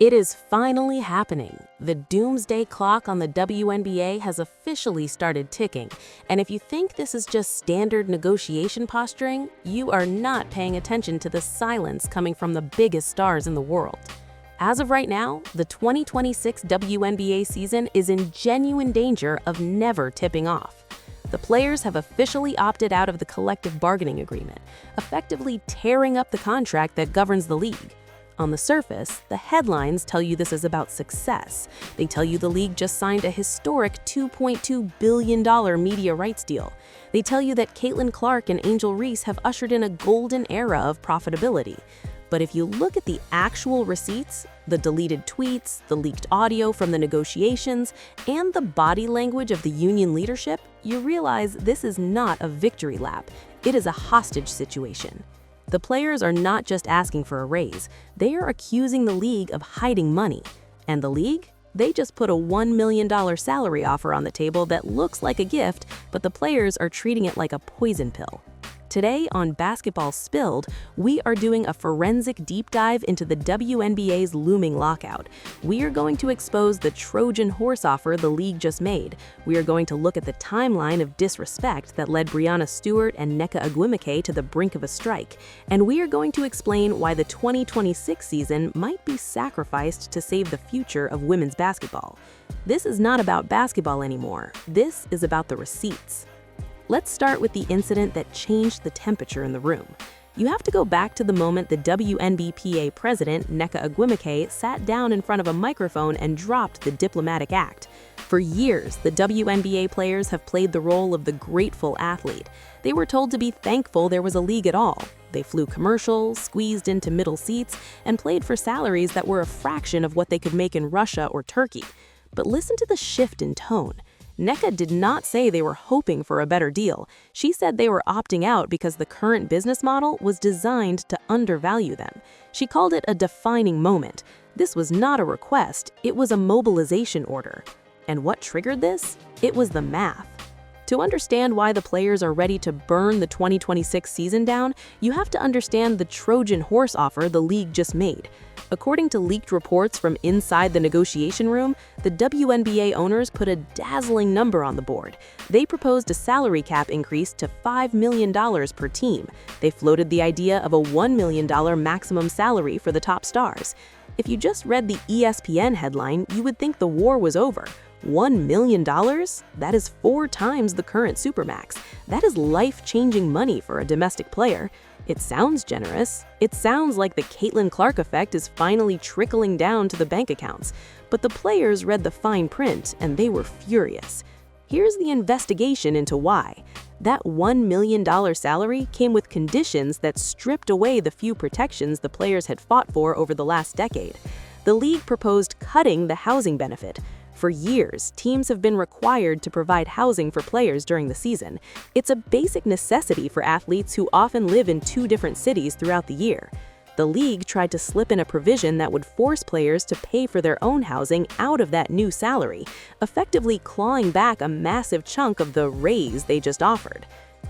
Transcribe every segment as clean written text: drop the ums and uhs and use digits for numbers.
It is finally happening. The doomsday clock on the WNBA has officially started ticking, and if you think this is just standard negotiation posturing, you are not paying attention to the silence coming from the biggest stars in the world. As of right now, the 2026 WNBA season is in genuine danger of never tipping off. The players have officially opted out of the collective bargaining agreement, effectively tearing up the contract that governs the league. On the surface, the headlines tell you this is about success. They tell you the league just signed a historic $2.2 billion media rights deal. They tell you that Caitlin Clark and Angel Reese have ushered in a golden era of profitability. But if you look at the actual receipts, the deleted tweets, the leaked audio from the negotiations, and the body language of the union leadership, you realize this is not a victory lap. It is a hostage situation. The players are not just asking for a raise, they are accusing the league of hiding money. And the league? They just put a $1 million salary offer on the table that looks like a gift, but the players are treating it like a poison pill. Today on Basketball Spilled, we are doing a forensic deep dive into the WNBA's looming lockout. We are going to expose the Trojan horse offer the league just made. We are going to look at the timeline of disrespect that led Breanna Stewart and Nneka Ogwumike to the brink of a strike. And we are going to explain why the 2026 season might be sacrificed to save the future of women's basketball. This is not about basketball anymore. This is about the receipts. Let's start with the incident that changed the temperature in the room. You have to go back to the moment the WNBPA president, Nneka Ogwumike, sat down in front of a microphone and dropped the diplomatic act. For years, the WNBA players have played the role of the grateful athlete. They were told to be thankful there was a league at all. They flew commercials, squeezed into middle seats, and played for salaries that were a fraction of what they could make in Russia or Turkey. But listen to the shift in tone. Nneka did not say they were hoping for a better deal. She said they were opting out because the current business model was designed to undervalue them. She called it a defining moment. This was not a request, it was a mobilization order. And what triggered this? It was the math. To understand why the players are ready to burn the 2026 season down, you have to understand the Trojan horse offer the league just made. According to leaked reports from inside the negotiation room, the WNBA owners put a dazzling number on the board. They proposed a salary cap increase to $5 million per team. They floated the idea of a $1 million maximum salary for the top stars. If you just read the ESPN headline, you would think the war was over. $1 million? That is 4 times the current Supermax. That is life-changing money for a domestic player. It sounds generous. It sounds like the Caitlin Clark effect is finally trickling down to the bank accounts. But the players read the fine print and they were furious. Here's the investigation into why. That $1 million salary came with conditions that stripped away the few protections the players had fought for over the last decade. The league proposed cutting the housing benefit. For years, teams have been required to provide housing for players during the season. It's a basic necessity for athletes who often live in 2 different cities throughout the year. The league tried to slip in a provision that would force players to pay for their own housing out of that new salary, effectively clawing back a massive chunk of the raise they just offered.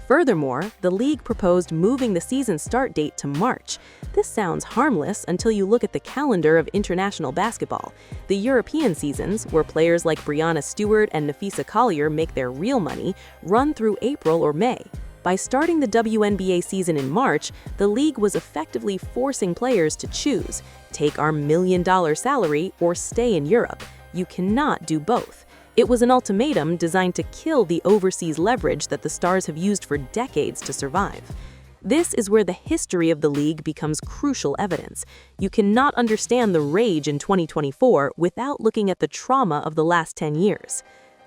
Furthermore, the league proposed moving the season start date to March. This sounds harmless until you look at the calendar of international basketball. The European seasons, where players like Breanna Stewart and Napheesa Collier make their real money, run through April or May. By starting the WNBA season in March, the league was effectively forcing players to choose: take our $1 million salary or stay in Europe. You cannot do both. It was an ultimatum designed to kill the overseas leverage that the stars have used for decades to survive. This is where the history of the league becomes crucial evidence. You cannot understand the rage in 2024 without looking at the trauma of the last 10 years.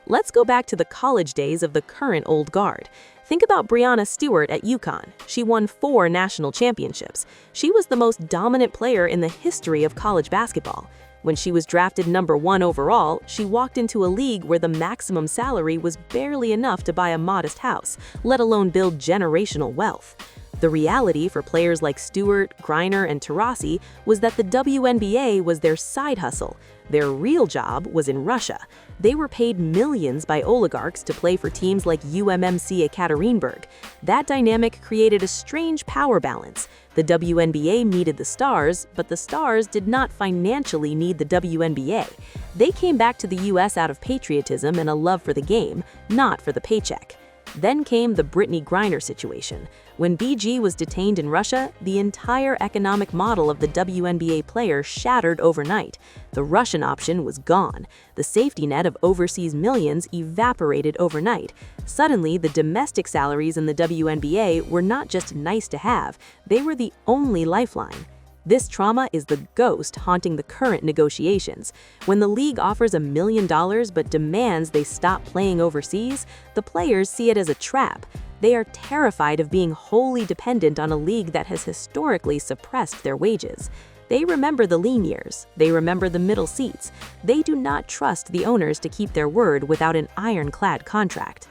Let's go back to the college days of the current old guard. Think about Breanna Stewart at UConn. She won 4 national championships. She was the most dominant player in the history of college basketball. When she was drafted number 1 overall, she walked into a league where the maximum salary was barely enough to buy a modest house, let alone build generational wealth. The reality for players like Stewart, Breanna, and Taurasi was that the WNBA was their side hustle. Their real job was in Russia. They were paid millions by oligarchs to play for teams like UMMC Ekaterinburg. That dynamic created a strange power balance. The WNBA needed the stars, but the stars did not financially need the WNBA. They came back to the US out of patriotism and a love for the game, not for the paycheck. Then came the Breanna situation. When BG was detained in Russia, the entire economic model of the WNBA player shattered overnight. The Russian option was gone. The safety net of overseas millions evaporated overnight. Suddenly, the domestic salaries in the WNBA were not just nice to have, they were the only lifeline. This trauma is the ghost haunting the current negotiations. When the league offers $1 million but demands they stop playing overseas, the players see it as a trap. They are terrified of being wholly dependent on a league that has historically suppressed their wages. They remember the lean years. They remember the middle seats. They do not trust the owners to keep their word without an ironclad contract.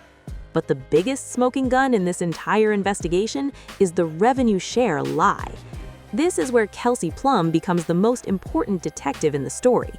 But the biggest smoking gun in this entire investigation is the revenue share lie. This is where Kelsey Plum becomes the most important detective in the story.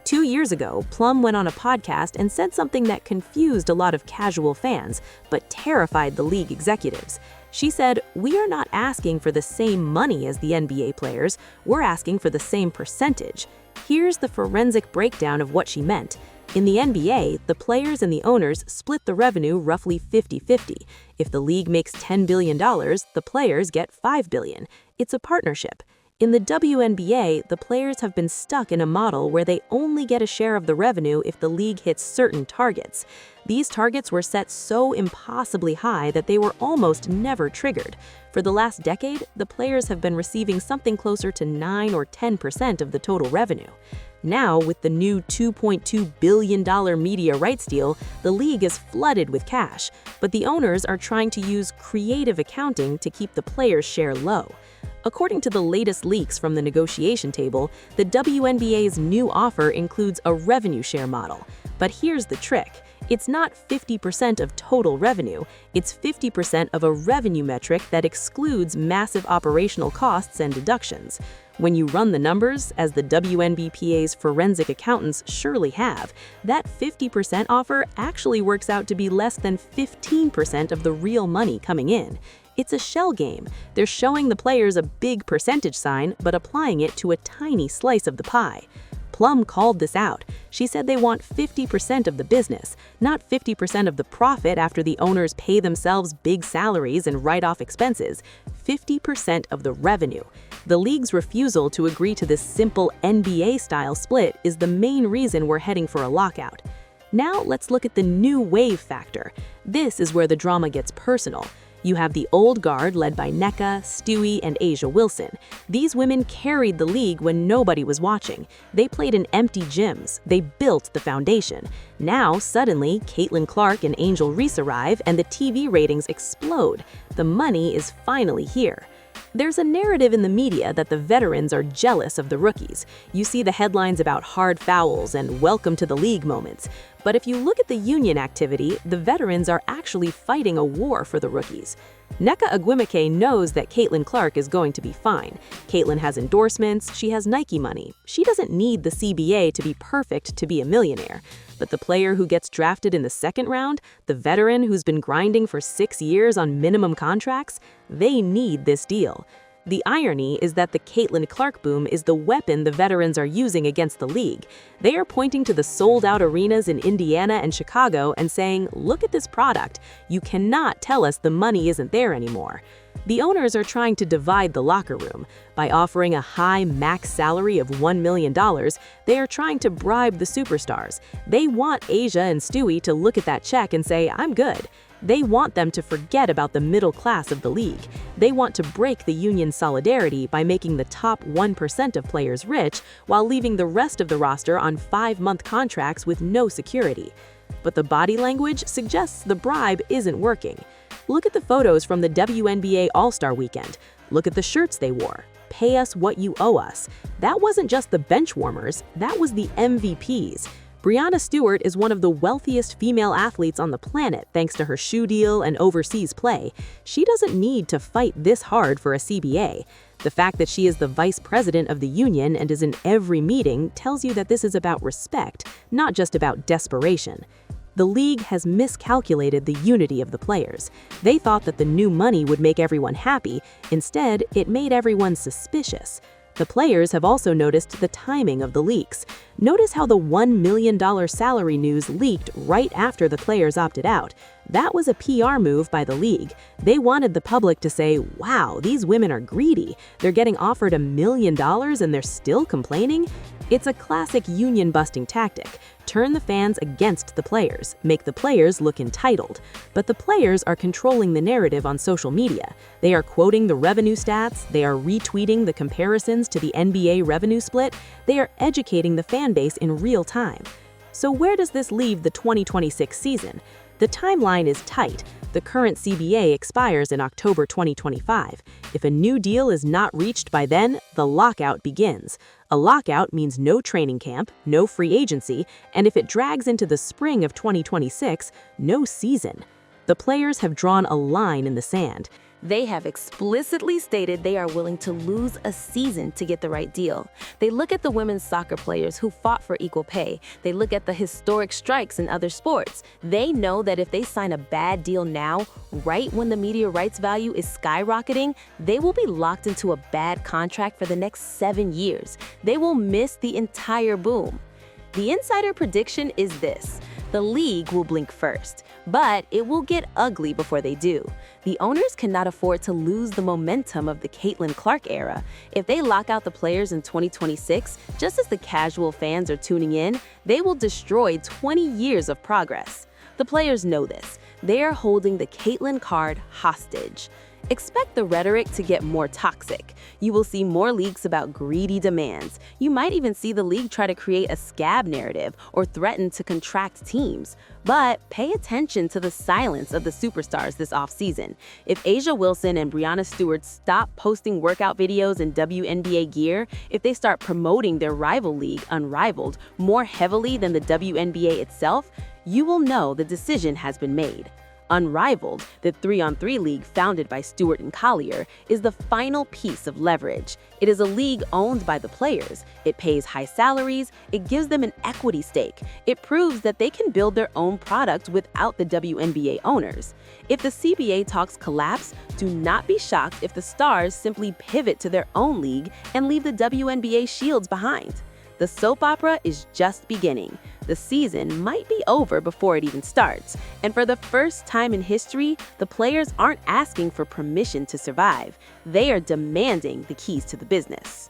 2 years ago, Plum went on a podcast and said something that confused a lot of casual fans, but terrified the league executives. She said, "We are not asking for the same money as the NBA players, we're asking for the same percentage." Here's the forensic breakdown of what she meant. In the NBA, the players and the owners split the revenue roughly 50-50. If the league makes $10 billion, the players get $5 billion. It's a partnership. In the WNBA, the players have been stuck in a model where they only get a share of the revenue if the league hits certain targets. These targets were set so impossibly high that they were almost never triggered. For the last decade, the players have been receiving something closer to 9 or 10% of the total revenue. Now, with the new $2.2 billion media rights deal, the league is flooded with cash, but the owners are trying to use creative accounting to keep the players' share low. According to the latest leaks from the negotiation table, the WNBA's new offer includes a revenue share model. But here's the trick. It's not 50% of total revenue, it's 50% of a revenue metric that excludes massive operational costs and deductions. When you run the numbers, as the WNBPA's forensic accountants surely have, that 50% offer actually works out to be less than 15% of the real money coming in. It's a shell game. They're showing the players a big percentage sign, but applying it to a tiny slice of the pie. Plum called this out. She said they want 50% of the business, not 50% of the profit after the owners pay themselves big salaries and write off expenses, 50% of the revenue. The league's refusal to agree to this simple NBA-style split is the main reason we're heading for a lockout. Now let's look at the new wave factor. This is where the drama gets personal. You have the old guard led by Nneka, Stewie, and A'ja Wilson. These women carried the league when nobody was watching. They played in empty gyms. They built the foundation. Now, suddenly, Caitlin Clark and Angel Reese arrive and the TV ratings explode. The money is finally here. There's a narrative in the media that the veterans are jealous of the rookies. You see the headlines about hard fouls and welcome to the league moments. But if you look at the union activity, the veterans are actually fighting a war for the rookies. Nneka Ogwumike knows that Caitlin Clark is going to be fine. Caitlin has endorsements, she has Nike money. She doesn't need the CBA to be perfect to be a millionaire. But the player who gets drafted in the second round, the veteran who's been grinding for 6 years on minimum contracts, they need this deal. The irony is that the Caitlin Clark boom is the weapon the veterans are using against the league. They are pointing to the sold-out arenas in Indiana and Chicago and saying, "Look at this product. You cannot tell us the money isn't there anymore." The owners are trying to divide the locker room. By offering a high max salary of $1 million, they are trying to bribe the superstars. They want A'ja and Stewie to look at that check and say, "I'm good." They want them to forget about the middle class of the league. They want to break the union solidarity by making the top 1% of players rich while leaving the rest of the roster on 5-month contracts with no security. But the body language suggests the bribe isn't working. Look at the photos from the WNBA All-Star Weekend. Look at the shirts they wore. "Pay us what you owe us." That wasn't just the bench warmers, that was the MVPs. Breanna Stewart is one of the wealthiest female athletes on the planet thanks to her shoe deal and overseas play. She doesn't need to fight this hard for a CBA. The fact that she is the vice president of the union and is in every meeting tells you that this is about respect, not just about desperation. The league has miscalculated the unity of the players. They thought that the new money would make everyone happy. Instead, it made everyone suspicious. The players have also noticed the timing of the leaks. Notice how the $1 million salary news leaked right after the players opted out. That was a PR move by the league. They wanted the public to say, wow, these women are greedy. They're getting offered $1 million and they're still complaining? It's a classic union-busting tactic. Turn the fans against the players, make the players look entitled. But the players are controlling the narrative on social media. They are quoting the revenue stats, they are retweeting the comparisons to the NBA revenue split, they are educating the fan base in real time. So where does this leave the 2026 season? The timeline is tight. The current CBA expires in October 2025. If a new deal is not reached by then, the lockout begins. A lockout means no training camp, no free agency, and if it drags into the spring of 2026, no season. The players have drawn a line in the sand. They have explicitly stated they are willing to lose a season to get the right deal. They look at the women's soccer players who fought for equal pay. They look at the historic strikes in other sports. They know that if they sign a bad deal now, right when the media rights value is skyrocketing, they will be locked into a bad contract for the next 7 years. They will miss the entire boom. The insider prediction is this: the league will blink first, but it will get ugly before they do. The owners cannot afford to lose the momentum of the Caitlin Clark era. If they lock out the players in 2026, just as the casual fans are tuning in, they will destroy 20 years of progress. The players know this. They are holding the Caitlin card hostage. Expect the rhetoric to get more toxic. You will see more leaks about greedy demands. You might even see the league try to create a scab narrative or threaten to contract teams. But pay attention to the silence of the superstars this offseason. If A'ja Wilson and Breanna Stewart stop posting workout videos in WNBA gear, if they start promoting their rival league, Unrivaled, more heavily than the WNBA itself, you will know the decision has been made. Unrivaled, the 3-on-3 league founded by Stewart and Collier, is the final piece of leverage. It is a league owned by the players. It pays high salaries. It gives them an equity stake. It proves that they can build their own product without the WNBA owners. If the CBA talks collapse, do not be shocked if the stars simply pivot to their own league and leave the WNBA shields behind. The soap opera is just beginning. The season might be over before it even starts. And for the first time in history, the players aren't asking for permission to survive. They are demanding the keys to the business.